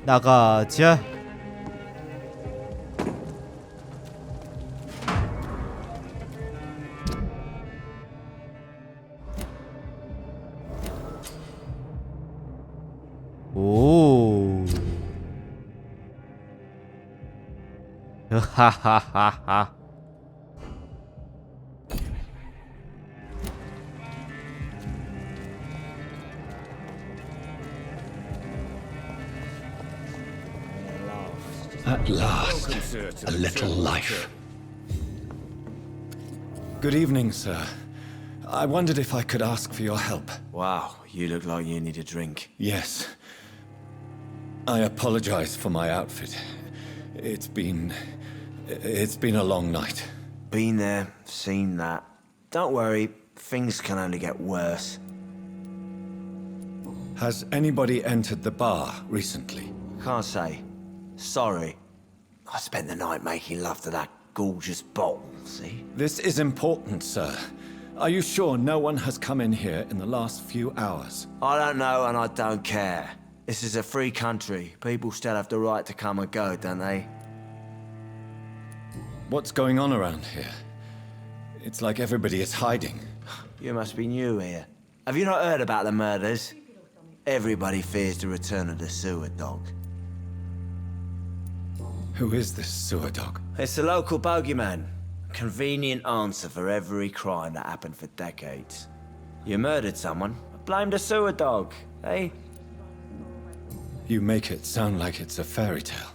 나가자. 오. 하하하하. At last, a little life. Good evening, sir. I wondered if I could ask for your help. Wow, you look like you need a drink. Yes. I apologize for my outfit. It's been a long night. Been there, seen that. Don't worry, things can only get worse. Has anybody entered the bar recently? Can't say. Sorry. I spent the night making love to that gorgeous bottle, see? This is important, sir. Are you sure no one has come in here in the last few hours? I don't know and I don't care. This is a free country. People still have the right to come and go, don't they? What's going on around here? It's like everybody is hiding. You must be new here. Have you not heard about the murders? Everybody fears the return of the sewer dog. Who is this sewer dog? It's the local bogeyman. Convenient answer for every crime that happened for decades. You murdered someone, blame the sewer dog, eh? You make it sound like it's a fairy tale.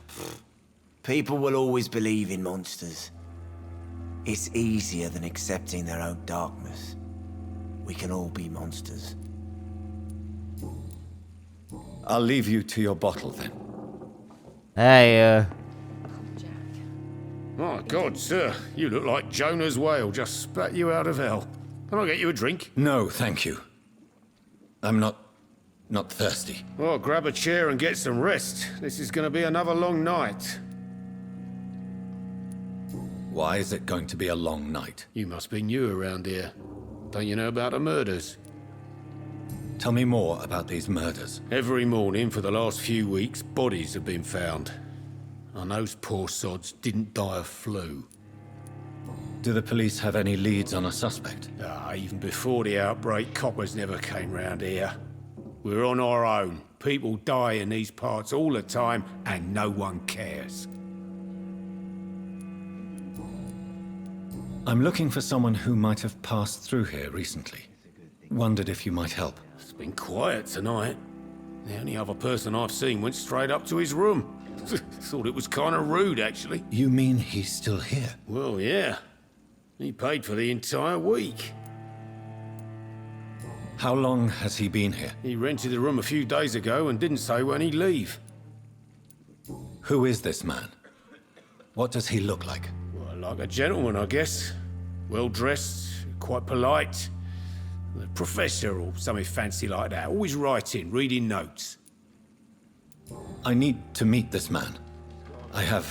People will always believe in monsters. It's easier than accepting their own darkness. We can all be monsters. I'll leave you to your bottle then. Hey, My God, sir, you look like Jonah's whale just spat you out of hell. Can I get you a drink? No, thank you. I'm not thirsty. Oh, grab a chair and get some rest. This is going to be another long night. Why is it going to be a long night? You must be new around here. Don't you know about the murders? Tell me more about these murders. Every morning for the last few weeks, bodies have been found. And those poor sods didn't die of flu. Do the police have any leads on a suspect? Even before the outbreak, coppers never came round here. We're on our own. People die in these parts all the time, and no one cares. I'm looking for someone who might have passed through here recently. Wondered if you might help. It's been quiet tonight. The only other person I've seen went straight up to his room. Thought it was kind of rude, actually. You mean he's still here? Well, yeah. He paid for the entire week. How long has he been here? He rented the room a few days ago and didn't say when he'd leave. Who is this man? What does he look like? Well, like a gentleman, I guess. Well-dressed, quite polite. A professor or something fancy like that. Always writing, reading notes. I need to meet this man. I have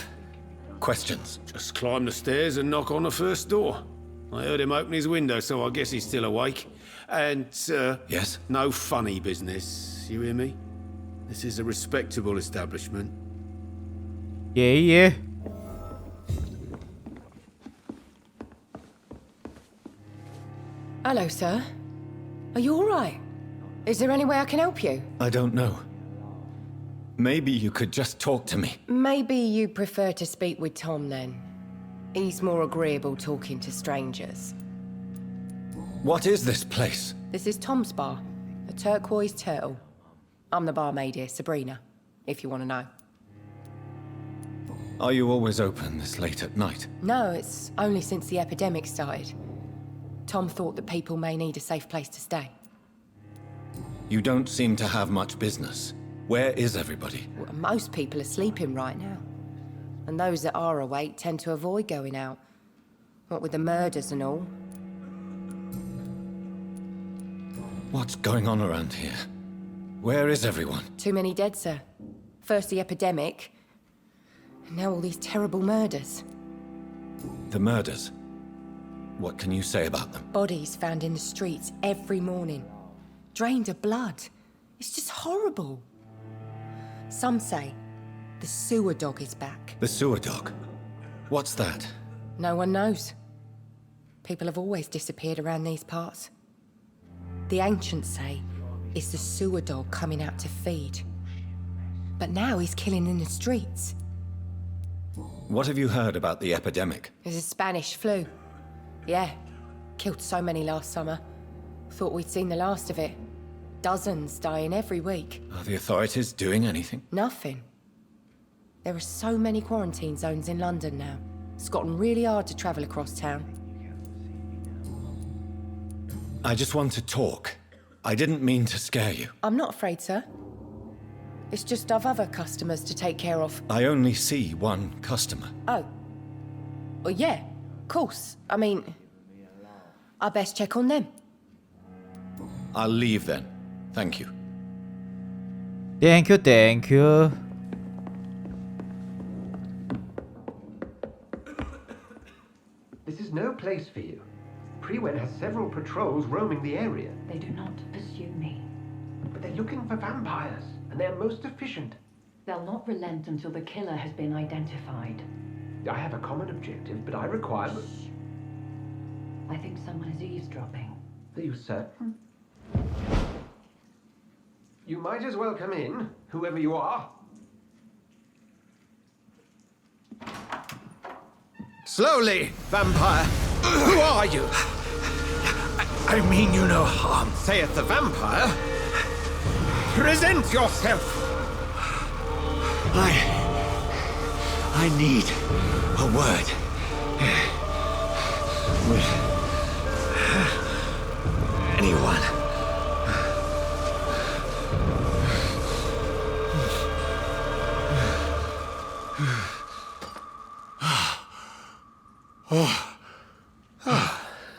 questions. Just climb the stairs and knock on the first door. I heard him open his window, so I guess he's still awake. And, Yes? no funny business, you hear me? This is a respectable establishment. yeah. Hello, sir. Are you all right? Is there any way I can help you? I don't know. Maybe you could just talk to me. Maybe you prefer to speak with Tom, then. He's more agreeable talking to strangers. What is this place? This is Tom's bar, a turquoise turtle. I'm the barmaid here, Sabrina, if you want to know. Are you always open this late at night? No, it's only since the epidemic started. Tom thought that people may need a safe place to stay. You don't seem to have much business. Where is everybody? Well, most people are sleeping right now. And those that are awake tend to avoid going out. What with the murders and all. What's going on around here? Where is everyone? Too many dead, sir. First the epidemic, and now all these terrible murders. The murders. What can you say about them? Bodies found in the streets every morning. Drained of blood. It's just horrible. Some say The sewer dog is back. The sewer dog. What's that? No one knows. People have always disappeared around these parts. The ancients say it's the sewer dog coming out to feed. But now he's killing in the streets. What have you heard about the epidemic? There's a Spanish flu. Yeah, killed so many last summer. Thought we'd seen the last of it. Dozens dying every week. Are the authorities doing anything? Nothing. There are so many quarantine zones in London now. It's gotten really hard to travel across town. I just want to talk. I didn't mean to scare you. I'm not afraid, sir. It's just I've other customers to take care of. I only see one customer. Oh. Well, yeah, of course. I mean, I best check on them. I'll leave then. Thank you. 땡큐 땡큐. This is no place for you. Prewen has several patrols roaming the area, They do not pursue me. but they're looking for vampires, and they're most efficient. They'll not relent until the killer has been identified. I have a common objective, but I require... I think someone is eavesdropping. Are you certain? You might as well come in, whoever you are. Slowly, vampire! Who are you? I mean you no harm, saith the vampire. Present yourself! I need a word with anyone.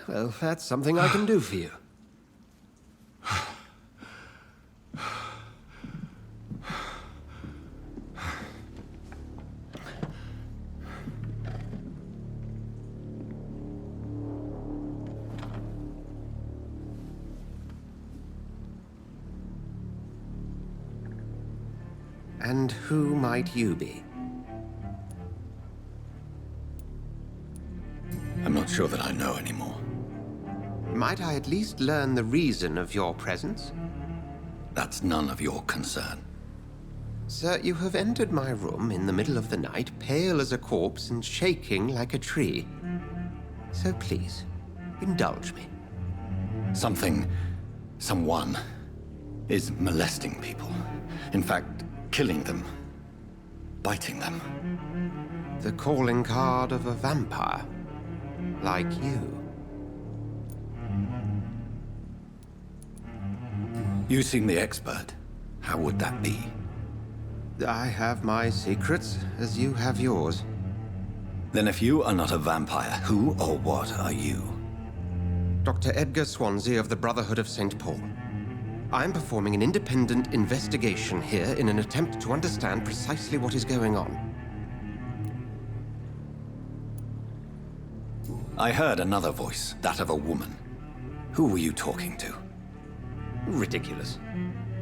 Well, that's something I can do for you. And who might you be? I'm not sure that I know anymore. Might I at least learn the reason of your presence? That's none of your concern. Sir, you have entered my room in the middle of the night, pale as a corpse and shaking like a tree. So please, indulge me. Someone is molesting people. In fact, killing them. Biting them. The calling card of a vampire. Like you. You seem the expert. How would that be? I have my secrets, as you have yours. Then if you are not a vampire, who or what are you? Dr. Edgar Swansea of the Brotherhood of St. Paul. I'm performing an independent investigation here in an attempt to understand precisely what is going on. I heard another voice, that of a woman. Who were you talking to? Ridiculous.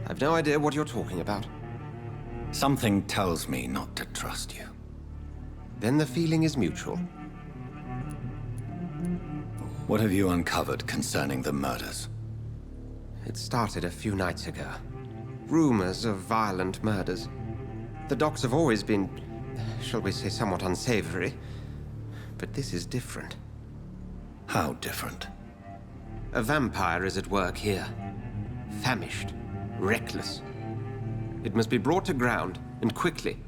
I've no idea what you're talking about. Something tells me not to trust you. Then the feeling is mutual. What have you uncovered concerning the murders? It started a few nights ago. Rumors of violent murders. The docks have always been, shall we say, somewhat unsavory. But this is different. How different? A vampire is at work here. Famished. Reckless. It must be brought to ground, and quickly.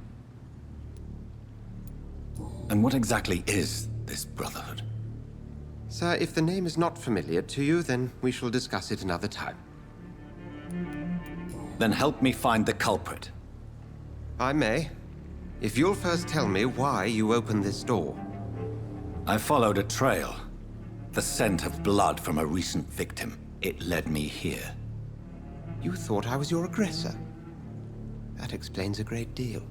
And what exactly is this Brotherhood? Sir, if the name is not familiar to you, then we shall discuss it another time. Then help me find the culprit. I may. If you'll first tell me why you opened this door. I followed a trail. The scent of blood from a recent victim. It led me here. You thought I was your aggressor. That explains a great deal.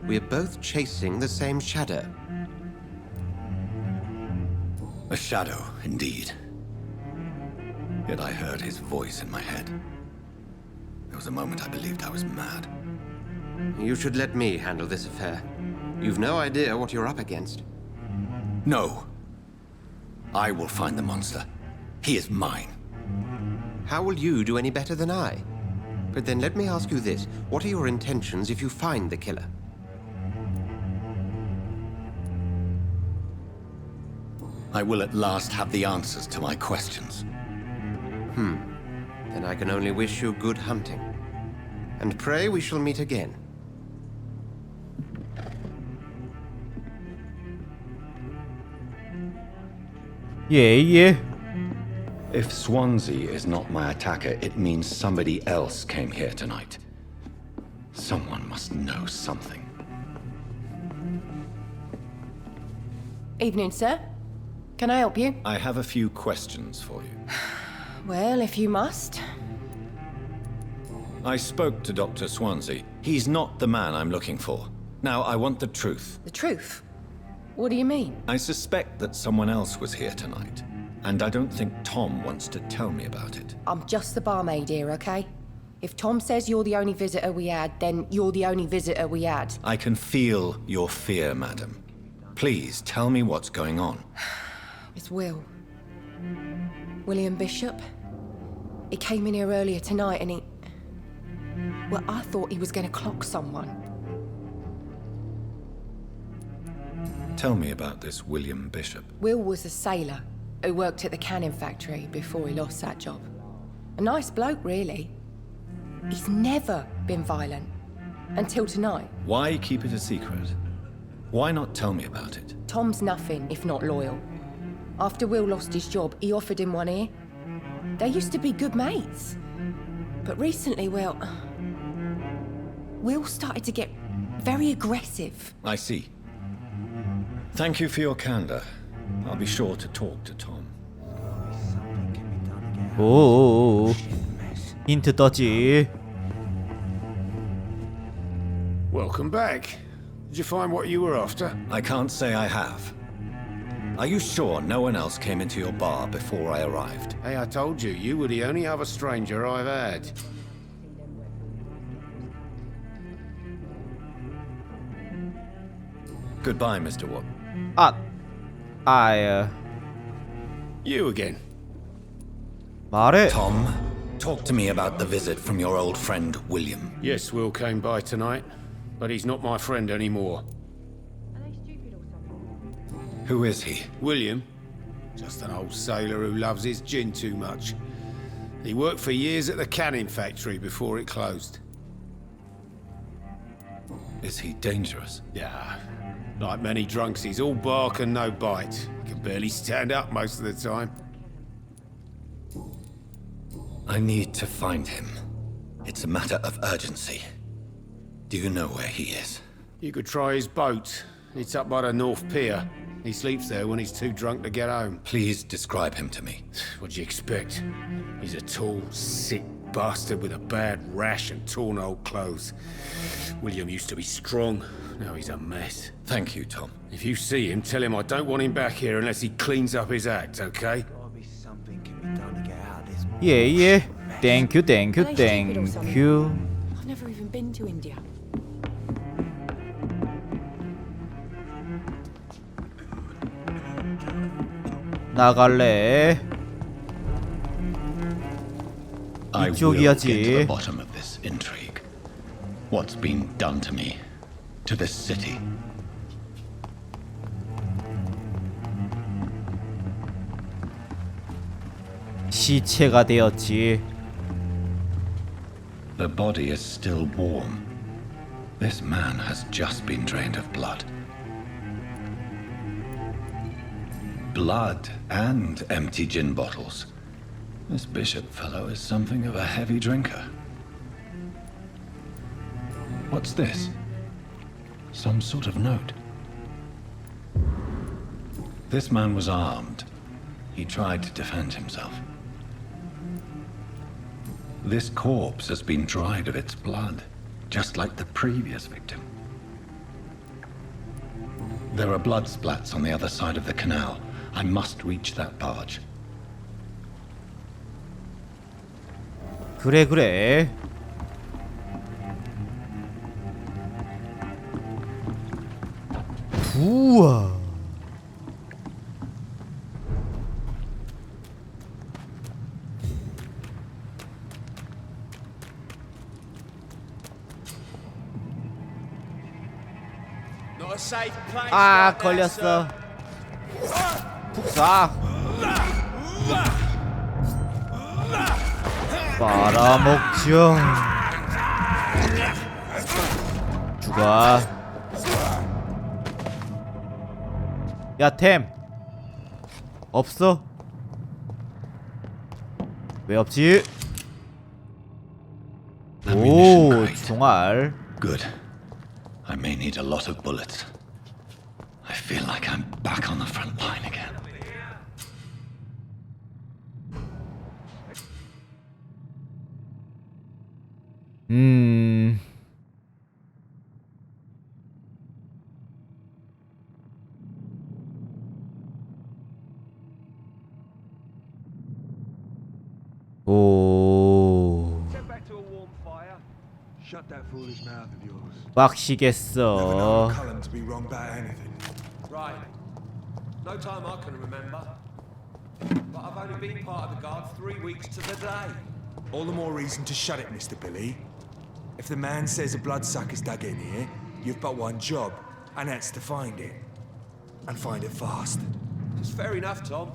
We're both chasing the same shadow. A shadow, indeed. Yet I heard his voice in my head. There was a moment I believed I was mad. You should let me handle this affair. You've no idea what you're up against. No. I will find the monster. He is mine. How will you do any better than I? But then let me ask you this. What are your intentions if you find the killer? I will at last have the answers to my questions. Then I can only wish you good hunting. And pray we shall meet again. 예. If Swansea is not my attacker, it means somebody else came here tonight. Someone must know something. Evening, sir. Can I help you? I have a few questions for you. Well, if you must. I spoke to Dr. Swansea. He's not the man I'm looking for. Now, I want the truth. The truth? What do you mean? I suspect that someone else was here tonight, and I don't think Tom wants to tell me about it. I'm just the barmaid here, okay? If Tom says you're the only visitor we had, then you're the only visitor we had. I can feel your fear, madam. Please tell me what's going on. It's Will. William Bishop. He came in here earlier tonight and he... Well, I thought he was going to clock someone. Tell me about this William Bishop. Will was a sailor who worked at the canning factory before he lost that job. A nice bloke, really. He's never been violent. Until tonight. Why keep it a secret? Why not tell me about it? Tom's nothing if not loyal. After Will lost his job, he offered him one ear. They used to be good mates. But recently, well... Will started to get very aggressive. I see. Thank you for your candor. I'll be sure to talk to Tom. 오. 힌트 떴지. Welcome back. Did you find what you were after? I can't say I have. Are you sure no one else came into your bar before I arrived? Hey, I told you, you were the only other stranger I've had. Goodbye, Mr. Watt. You again. 말해. Tom, talk to me about the visit from your old friend, William. Yes, Will came by tonight, but he's not my friend anymore. Who is he? William? Just an old sailor who loves his gin too much. He worked for years at the canning factory before it closed. Is he dangerous? Yeah. Like many drunks, he's all bark and no bite. He can barely stand up most of the time. I need to find him. It's a matter of urgency. Do you know where he is? You could try his boat. It's up by the North Pier. He sleeps there when he's too drunk to get home. Please describe him to me. What do you expect? He's a tall, sick bastard with a bad rash and torn old clothes. William used to be strong. Now he's a mess. Thank you, Tom. If you see him, tell him I don't want him back here unless he cleans up his act, okay? 예. 땡큐. I've never even been to India. 나갈래. I will 이쪽이야지. get to the bottom of this intrigue. What's been done to me, to this city. 시체가 되었지. The body is still warm. This man has just been drained of blood. Blood and empty gin bottles. This Bishop fellow is something of a heavy drinker. What's this? Some sort of note. This man was armed. He tried to defend himself. This corpse has been dried of its blood, just like the previous victim. There are blood splats on the other side of the canal. I must reach that barge. 그래. 우와. 아, 걸렸어. 푹 쏴. 빨아먹죠. 죽어. 야, 템 없어? 왜 없지? 오, 총알. Good. I may need a lot of bullets. I feel like I'm back on the front line again. 오. Shut that foolish mouth of yours. 빡시겠어. Cullen to be wrong about anything. Right. No time I can remember. But I've only been part of the guard 3 weeks to the day. All the more reason to shut it, Mr. Billy. If the man says a bloodsucker's dug in here, you've but one job, and that's to find it. And find it fast. It's fair enough, Tom.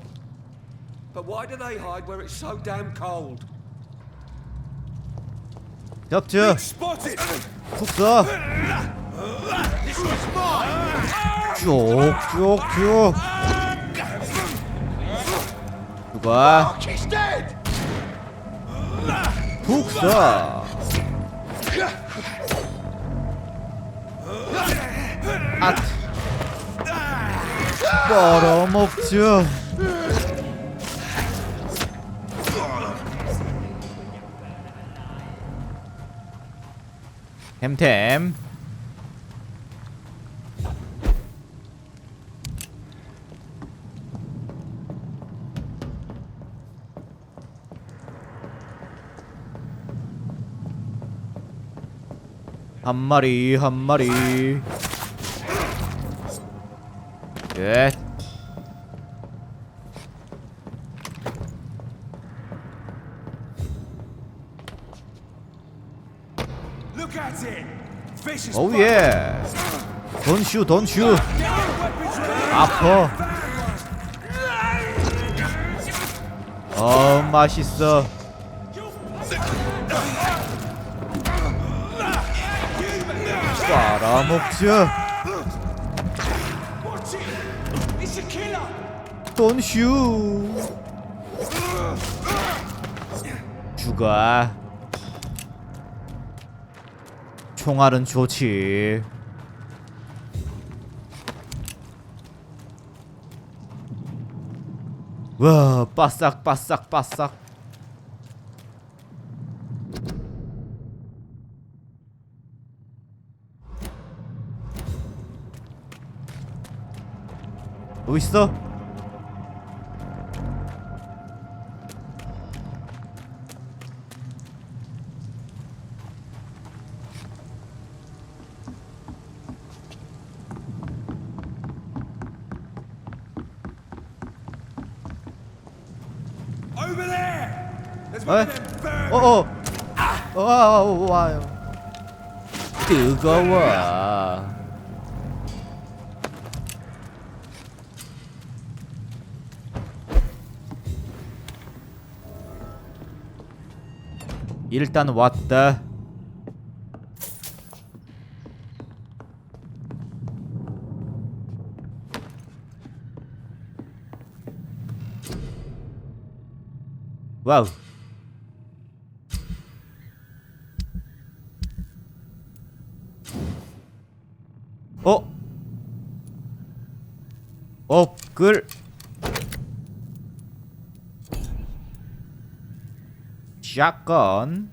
But why do they hide where it's so damn cold? 잡죠. Spotted! 푹 쏴. This one's mine! 쭉쭉쭉. 누가? He's dead! 푹 쏴. 아. 빨아먹죠. 템템. 한 마리 한 마리. 예. Look at it! Fish is 오우 예. 돈슈 돈슈. 아퍼. 맛있어. 빨아먹죠. 돈슈. 죽어. 총알은 좋지. 와, 바싹 바싹 바싹. 뭐 있어? over there! There's 에? one of them birds! 와요. 뜨거워. 일단 왔다. 와우. 업글. 샷건.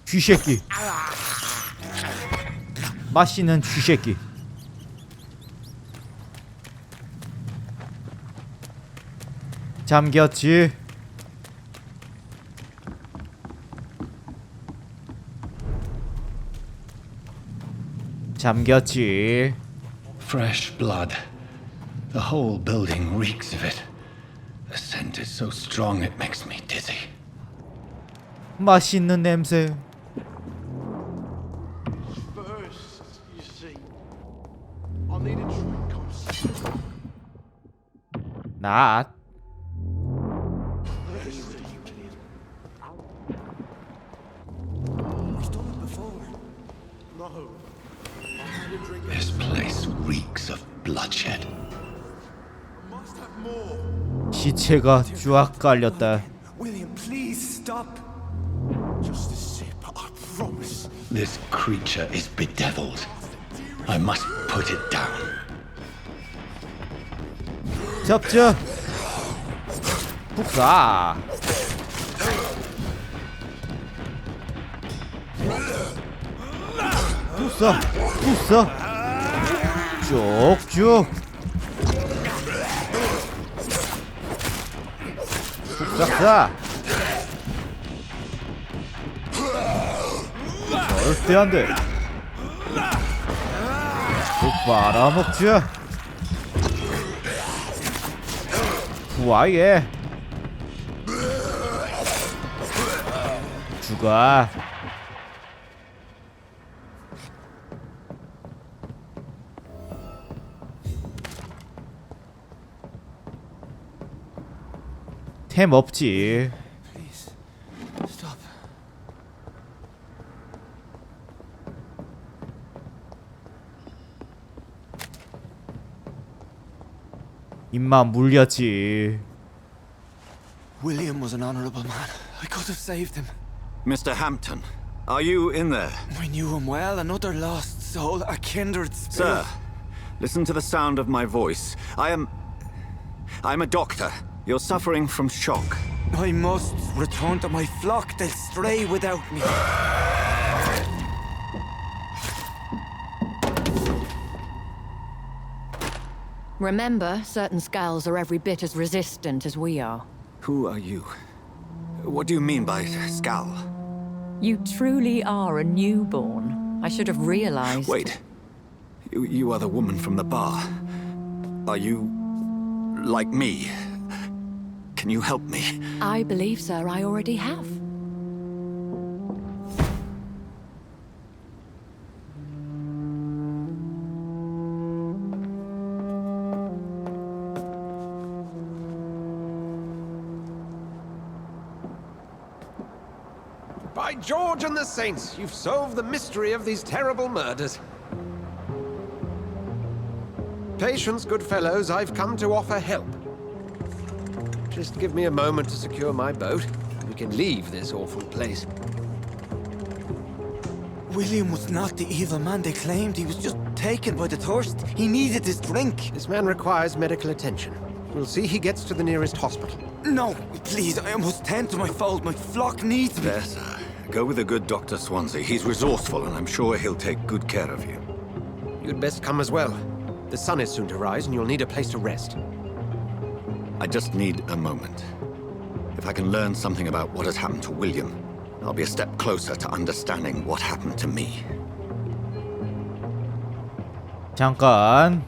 쥐새끼. 맛있는 쥐새끼. 잠겼지. 잠겼지. Fresh blood. The whole building reeks of it. The scent is so strong it makes me dizzy. 맛있는 냄새. First, you see, I need a drink. 낫. This place reeks of bloodshed. 시체가 쫙 깔렸다. William, please stop. Just a sip, I promise. This creature is bedeviled. I must put it down. 잡자. 북사. 북사. 북사. 쭉쭉. 북사사. 절대 안 돼. 또 빨아먹자. 부하예. 죽어. 템 없지. Please, stop. 입만 물렸지. William was an honorable man. I could have saved him. Mr. Hampton, are you in there? We knew him well, another lost soul, a kindred spirit. Sir, listen to the sound of my voice. I'm a doctor. You're suffering from shock. I must return to my flock. They'll stray without me. Remember, certain skulls are every bit as resistant as we are. Who are you? What do you mean by Skal? You truly are a newborn. I should have realized. Wait. You are the woman from the bar. Are you like me? Can you help me? I believe, sir, I already have. By George and the Saints, you've solved the mystery of these terrible murders. Patience, good fellows, I've come to offer help. Just give me a moment to secure my boat, and we can leave this awful place. William was not the evil man they claimed. He was just taken by the thirst. He needed his drink. This man requires medical attention. We'll see he gets to the nearest hospital. No, please, I must tend to my fold. My flock needs me. There, sir. Go with the good Dr. Swansea. He's resourceful, and I'm sure he'll take good care of you. You'd best come as well. The sun is soon to rise, and you'll need a place to rest. I just need a moment. If I can learn something about what has happened to William, I'll be a step closer to understanding what happened to me. 잠깐.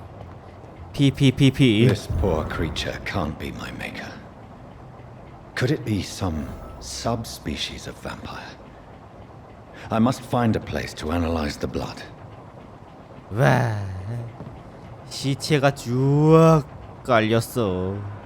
PPPP. This poor creature can't be my maker. Could it be some subspecies of vampire? I must find a place to analyze the blood. 와. 시체가 쭉 깔렸어.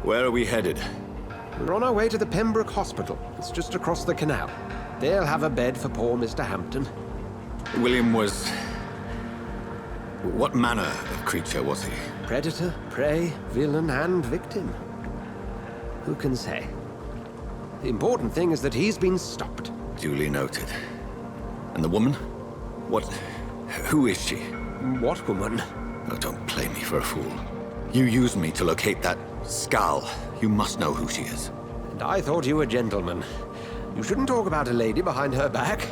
Where are we headed? We're on our way to the Pembroke Hospital. It's just across the canal. They'll have a bed for poor Mr. Hampton. William was... What manner of creature was he? Predator, prey, villain, and victim. Who can say? The important thing is that he's been stopped. Duly noted. And the woman? What... Who is she? What woman? Oh, don't play me for a fool. You used me to locate that skull. You must know who she is. And I thought you a gentleman. You shouldn't talk about a lady behind her back,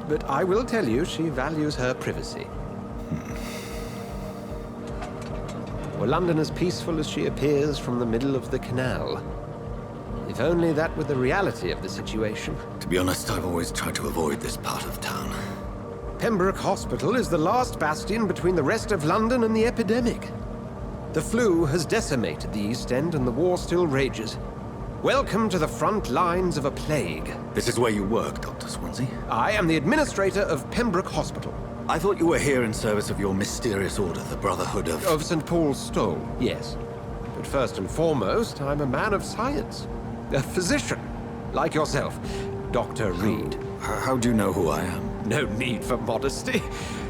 but I will tell you she values her privacy. Were London as peaceful as she appears from the middle of the canal? If only that were the reality of the situation. To be honest, I've always tried to avoid this part of town. Pembroke Hospital is the last bastion between the rest of London and the epidemic. The flu has decimated the East End and the war still rages. Welcome to the front lines of a plague. This is where you work, Dr. Swansea? I am the administrator of Pembroke Hospital. I thought you were here in service of your mysterious order, the Brotherhood of... Of St. Paul's Stole, yes. But first and foremost, I'm a man of science. A physician, like yourself, Dr. Reed. How do you know who I am? No need for modesty.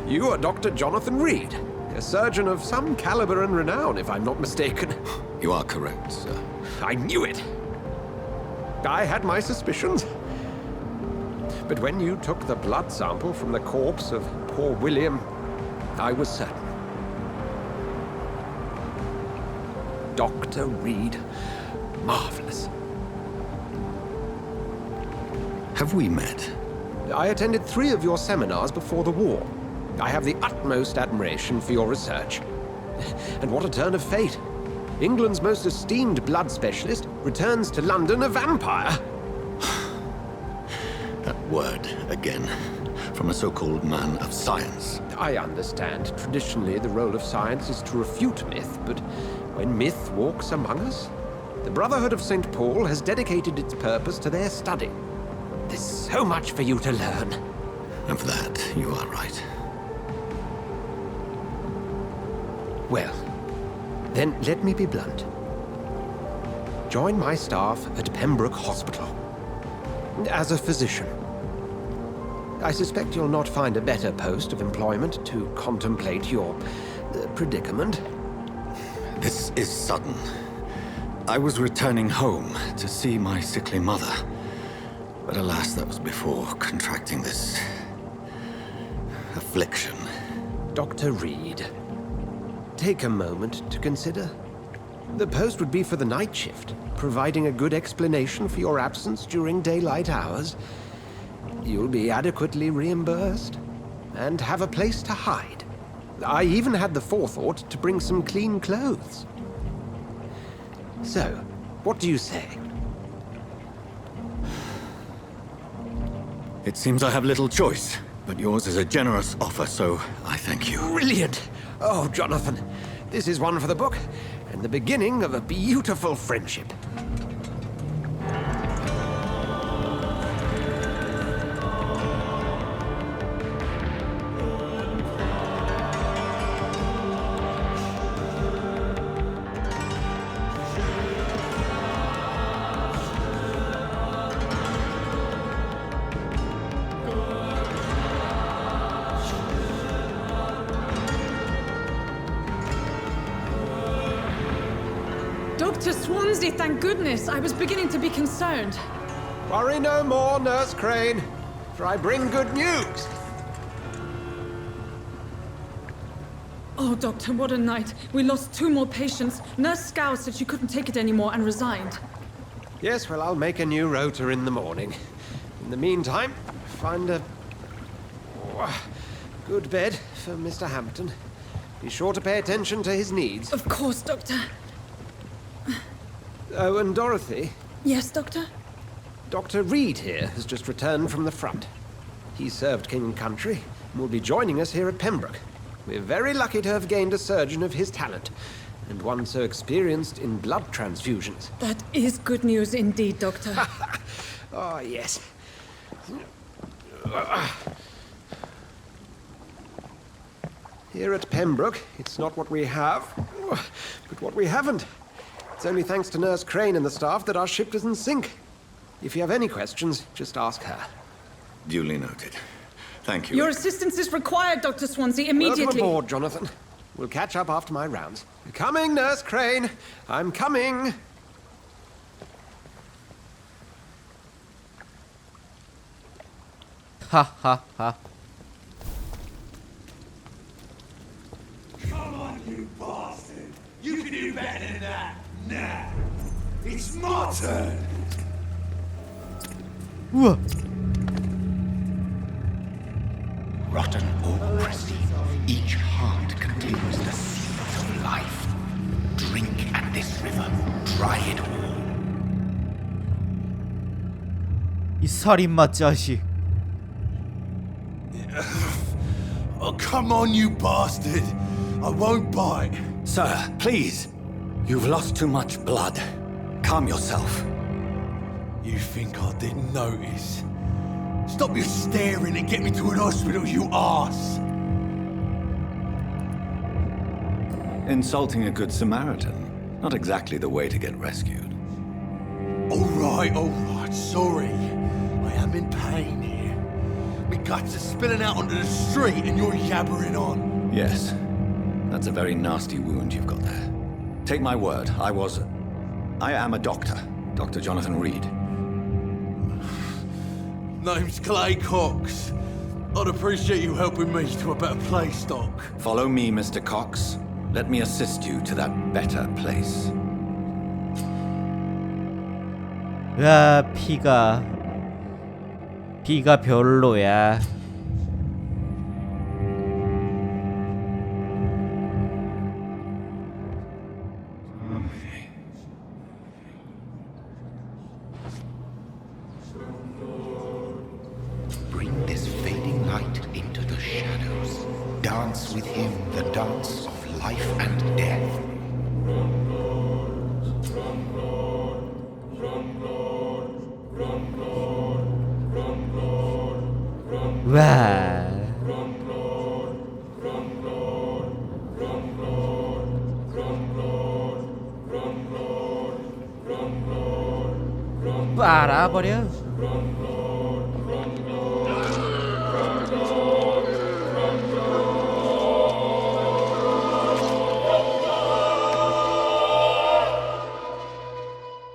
You are Dr. Jonathan Reed, a surgeon of some caliber and renown, if I'm not mistaken. You are correct, sir. I knew it. I had my suspicions. But when you took the blood sample from the corpse of poor William, I was certain. Dr. Reed. Marvelous. Have we met? I attended 3 of your seminars before the war. I have the utmost admiration for your research. And what a turn of fate. England's most esteemed blood specialist returns to London a vampire. That word, again. From a so-called man of science. I understand. Traditionally, the role of science is to refute myth, but when myth walks among us, the Brotherhood of St. Paul has dedicated its purpose to their study. There's so much for you to learn. Of that, you are right. Well, then let me be blunt. Join my staff at Pembroke Hospital. As a physician. I suspect you'll not find a better post of employment to contemplate your predicament. This is sudden. I was returning home to see my sickly mother. But alas, that was before contracting this... affliction. Dr. Reed, take a moment to consider. The post would be for the night shift, providing a good explanation for your absence during daylight hours. You'll be adequately reimbursed, and have a place to hide. I even had the forethought to bring some clean clothes. So, what do you say? It seems I have little choice, but yours is a generous offer, so I thank you. Brilliant! Oh, Jonathan, this is one for the book, and the beginning of a beautiful friendship. Dr. Swansea, thank goodness. I was beginning to be concerned. Worry no more, Nurse Crane, for I bring good news. Oh, Doctor, what a night. We lost 2 more patients. Nurse Scow said she couldn't take it anymore and resigned. Yes, well, I'll make a new rota in the morning. In the meantime, find a good bed for Mr. Hampton. Be sure to pay attention to his needs. Of course, Doctor. Oh, and Dorothy? Yes, Doctor? Dr. Reed here has just returned from the front. He served King and Country and will be joining us here at Pembroke. We're very lucky to have gained a surgeon of his talent, and one so experienced in blood transfusions. That is good news indeed, Doctor. Oh, yes. Here at Pembroke, it's not what we have, but what we haven't. It's only thanks to Nurse Crane and the staff that our ship doesn't sink. If you have any questions, just ask her. Duly noted. Thank you. Your assistance is required, Dr. Swansea, immediately. Welcome aboard, Jonathan. We'll catch up after my rounds. Coming, Nurse Crane. I'm coming. Ha ha ha. Come on, you bastard! You can do better than that! Nah! It's my turn! 우와. Rotten or pristine, each heart contains the seeds of life. Drink at this river, dry it all. 이 살인마 자식. Oh, come on, you bastard! I won't bite. Sir, please. You've lost too much blood. Calm yourself. You think I didn't notice? Stop your staring and get me to an hospital, you arse! Insulting a good Samaritan. Not exactly the way to get rescued. Alright, sorry. I am in pain here. My guts are spilling out onto the street and you're yabbering on. Yes. That's a very nasty wound you've got there. Take my word, I am a doctor. Dr. Jonathan Reed. Name's Clay Cox. I'd appreciate you helping me to a better place, Doc. Follow me, Mr. Cox. Let me assist you to that better place. 야, 피가 별로야. Bring this fading light into the shadows. Dance with him the dance of life and death. 와. 빨아버려.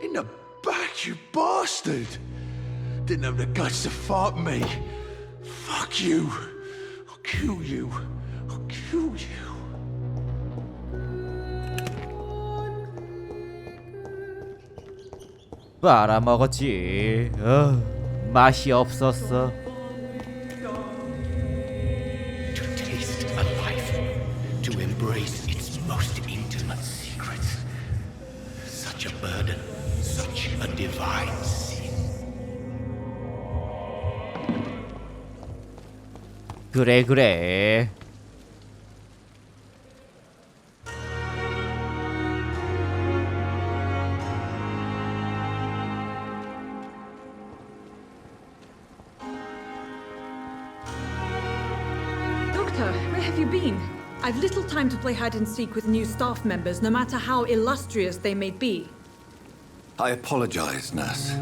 In the back, you bastard! Didn't have the guts to fight me. Fuck you. I'll kill you. I'll kill you. 빨아먹었지. 맛이 없었어. To taste a life, to embrace its most intimate secrets. Such a burden, such a divine sin. 그래. Doctor, where have you been? I've little time to play hide and seek with new staff members, no matter how illustrious they may be. I apologize, nurse.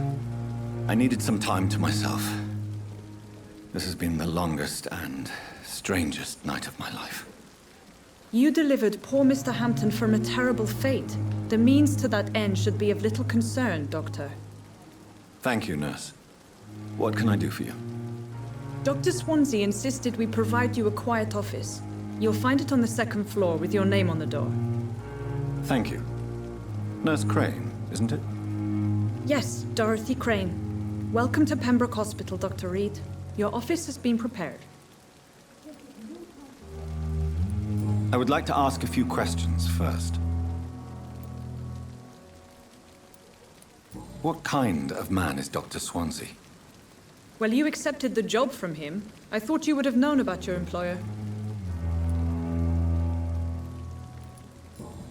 I needed some time to myself. This has been the longest and strangest night of my life. You delivered poor Mr. Hampton from a terrible fate. The means to that end should be of little concern, Doctor. Thank you, nurse. What can I do for you? Dr. Swansea insisted we provide you a quiet office. You'll find it on the second floor with your name on the door. Thank you. Nurse Crane, isn't it? Yes, Dorothy Crane. Welcome to Pembroke Hospital, Dr. Reed. Your office has been prepared. I would like to ask a few questions first. What kind of man is Dr. Swansea? Well, you accepted the job from him. I thought you would have known about your employer.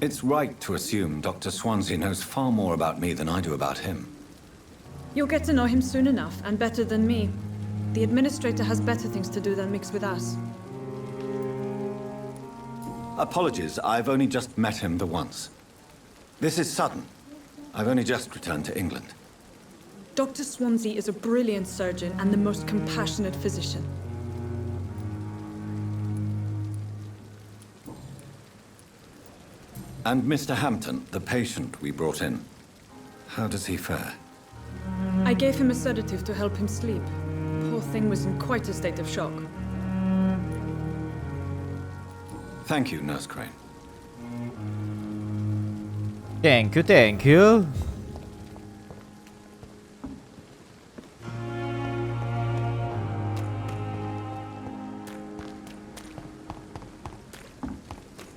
It's right to assume Dr. Swansea knows far more about me than I do about him. You'll get to know him soon enough, and better than me. The administrator has better things to do than mix with us. Apologies, I've only just met him the once. This is sudden. I've only just returned to England. Dr. Swansea is a brilliant surgeon and the most compassionate physician. And Mr. Hampton, the patient we brought in. How does he fare? I gave him a sedative to help him sleep. Poor thing was in quite a state of shock. Thank you, Nurse Crane. 땡큐 땡큐.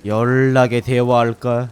연락에 대화할까?